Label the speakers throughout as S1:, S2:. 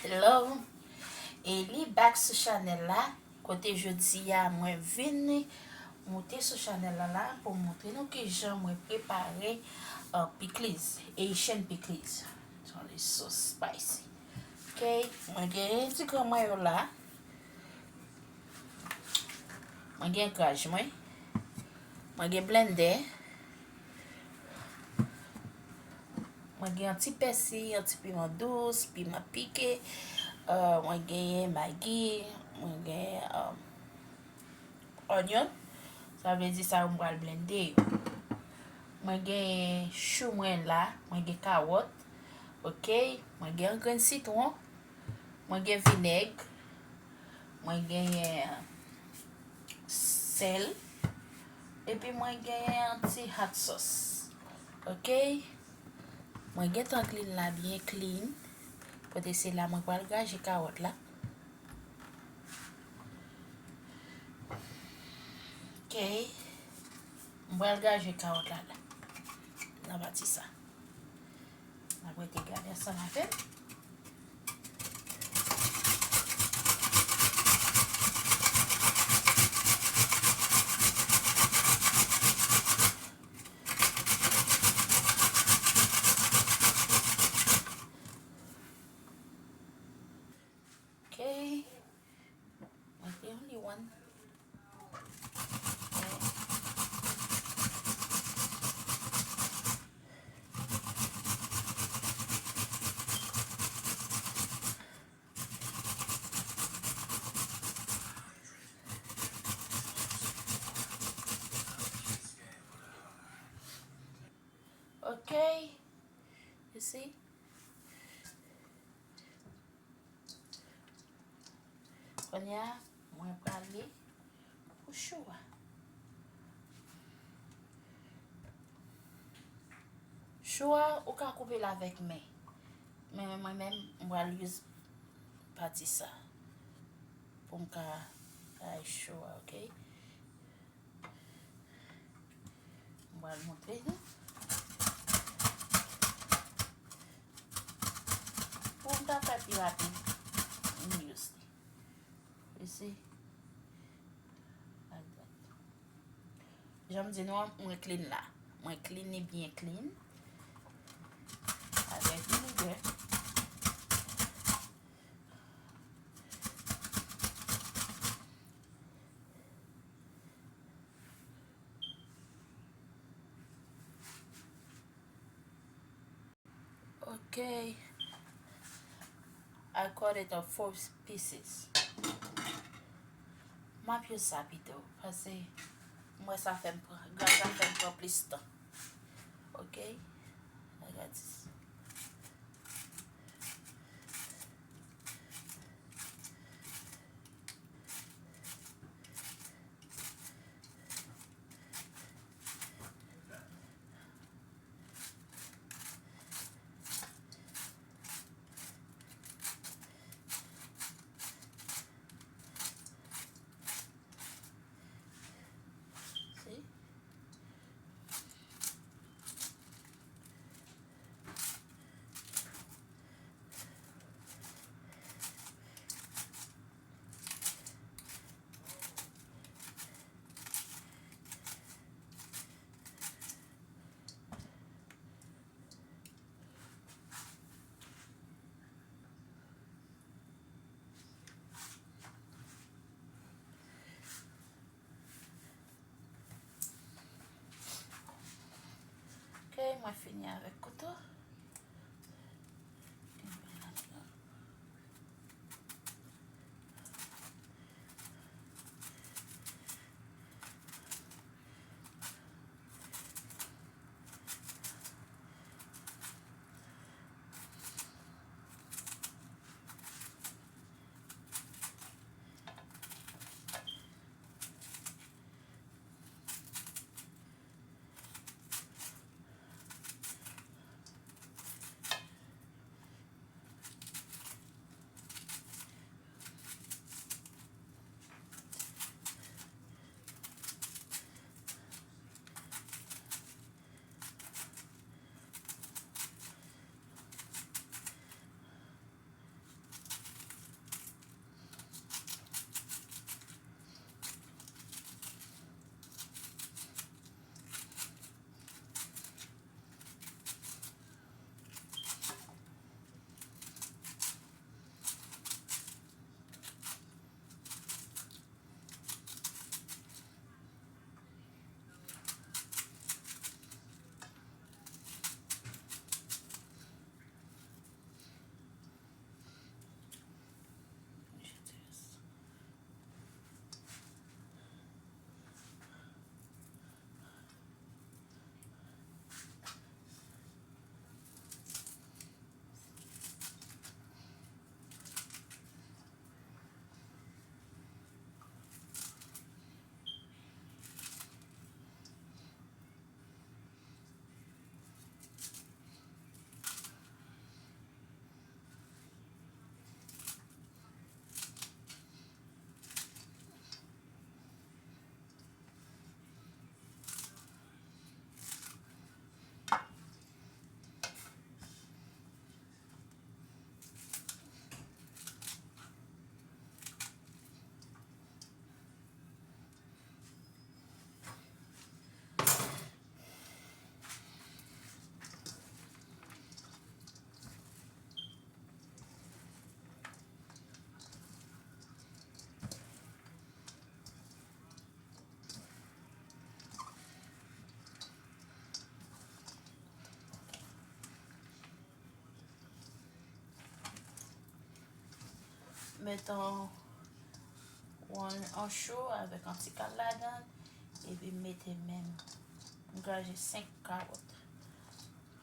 S1: Hello, e li bak sou chanel la, kote jodi ya mwen vini monte sou chanel la pou montre nou ki jan mwen prepare pikliz, Asian pikliz. Son li so spicy. Ok, mwen gen ti kwa mwen yo la, mwen gen kaj mwen gen blender, mwen gen an ti persil, an ti piment douce, piment piqué, mwen gen Maggi, mwen gen onion, sa vle di sa mwen blender yo. Mwen gen chou mwen la, mwen gen karot, ok, mwen gen gren citron, mwen gen vineg, mwen gen sel, epi mwen gen ti hot sauce, ok. Mwen gen tan clean la, bien clean, kote se la mwen kwa gaje karot la. Ok, mwen gaje karot la. Nan bati sa. Nan wè te gade sa la fe. Ok, mwen te only one. Ok, you see? Konya, mwen prale pou chou. Chou ou ka koupe la vek men. Men mwen men mwen use pati sa. Pou mka chou, ok? Mwen montre nou. Pou mta fè pi rapide, mwen use li. You see? Like that. Jom di nou mwen clean la. Mwen clean ni bien clean. Avec vinaigre. Ok. I cut it of 4 pieces. Ma pyo sa pito. Pase mwen sa fèm pou plis tan. Ok. I got this. See? Ok, mwen fini avèk koto. mettons un chaud avec un petit cal là-dedans. Et puis mettez même. J'ai 5 carottes.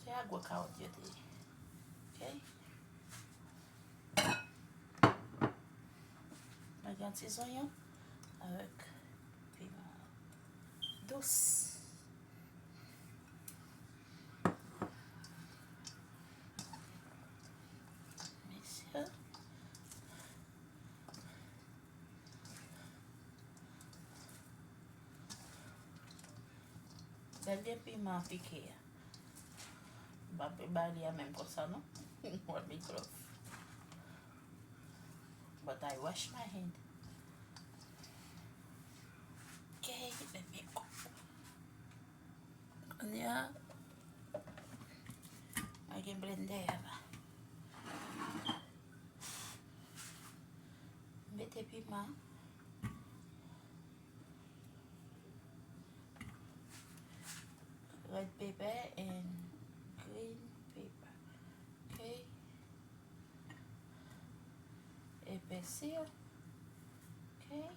S1: C'est un gros carotte. Ok? Avec un petit oignon. Avec piment douce. Messieurs. Bel bien piment piqué. Bah, même comme ça, non? What me glove. But I wash my hand. Okay, let me go. Yeah. I can blend there. Mettez piment. Red pepper and green pepper. Okay. Épaissir. Okay.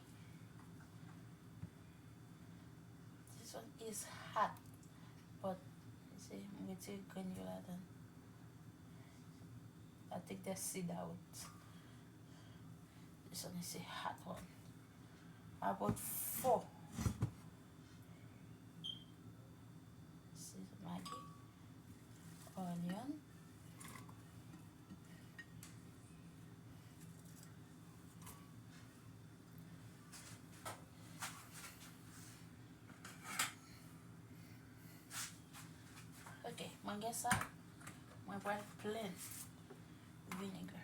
S1: This one is hot, but you see, I'm going to granule then. I take the seed out. This one is a hot one. About 4. This is Maggi. Onion. Okay, mangga ça. Moi, je vais plein vinegar.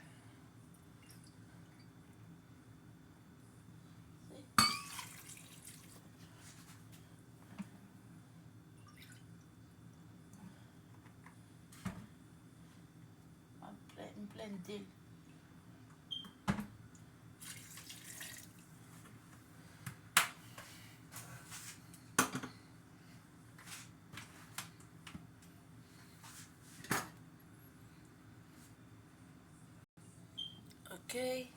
S1: Plein d'huile. Okay.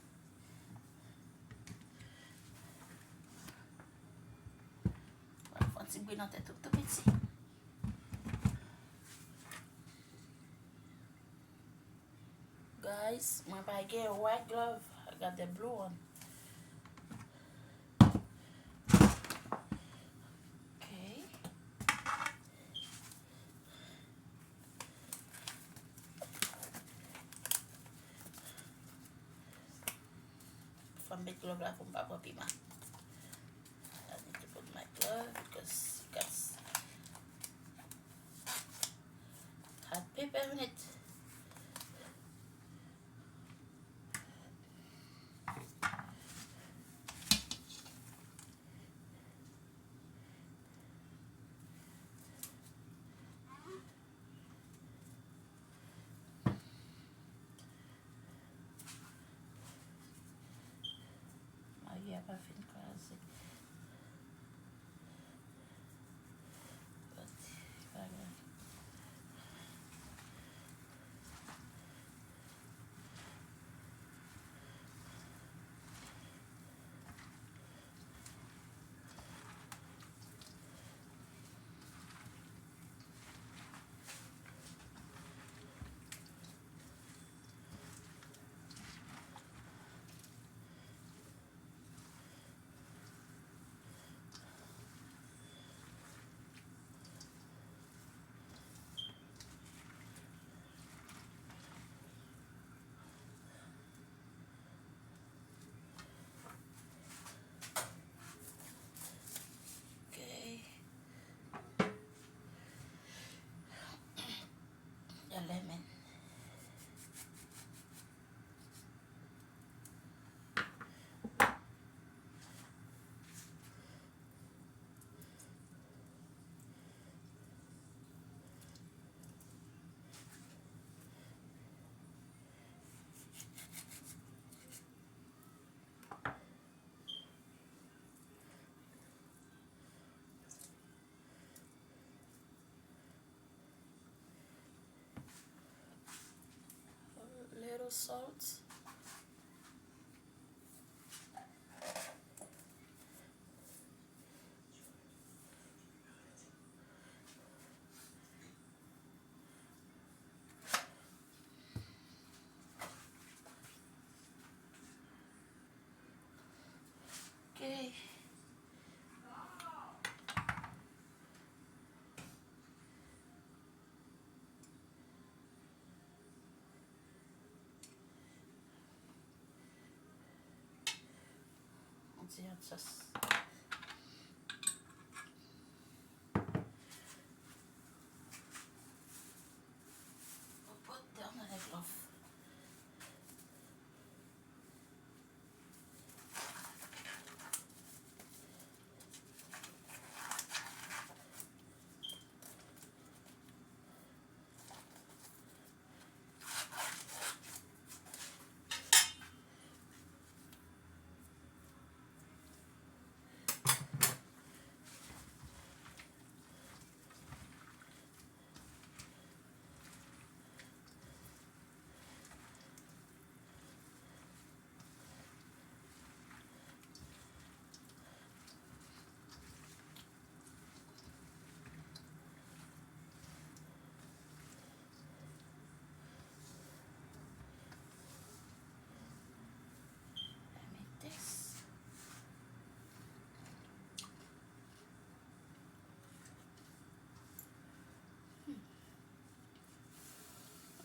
S1: Un petit bruit dans ta tout petit. Guys, when I get a white glove, I got the blue one. Okay. From the glove like from Papa Pima. I need to put my glove because it got hot paper in it. Maria pas fait une classe. Okay. The lemon. Little salt. di hot sauce. Put down the glove. This.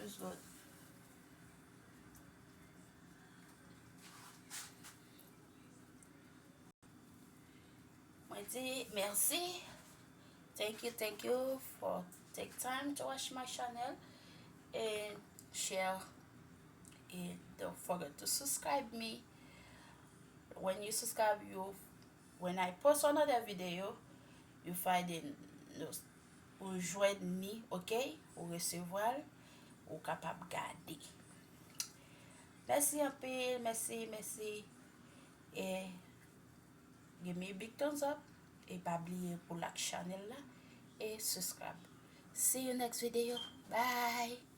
S1: It's good. Moi di merci. Thank you for take time to watch my channel and share, and don't forget to subscribe me. When you subscribe, when I post another video, you find in ou joindre me, ok? Ou recevoir, ou capable garder. Merci un peu, merci. Et give me a big thumbs up. Et pas oublier pour la channel là. Et subscribe. See you next video. Bye.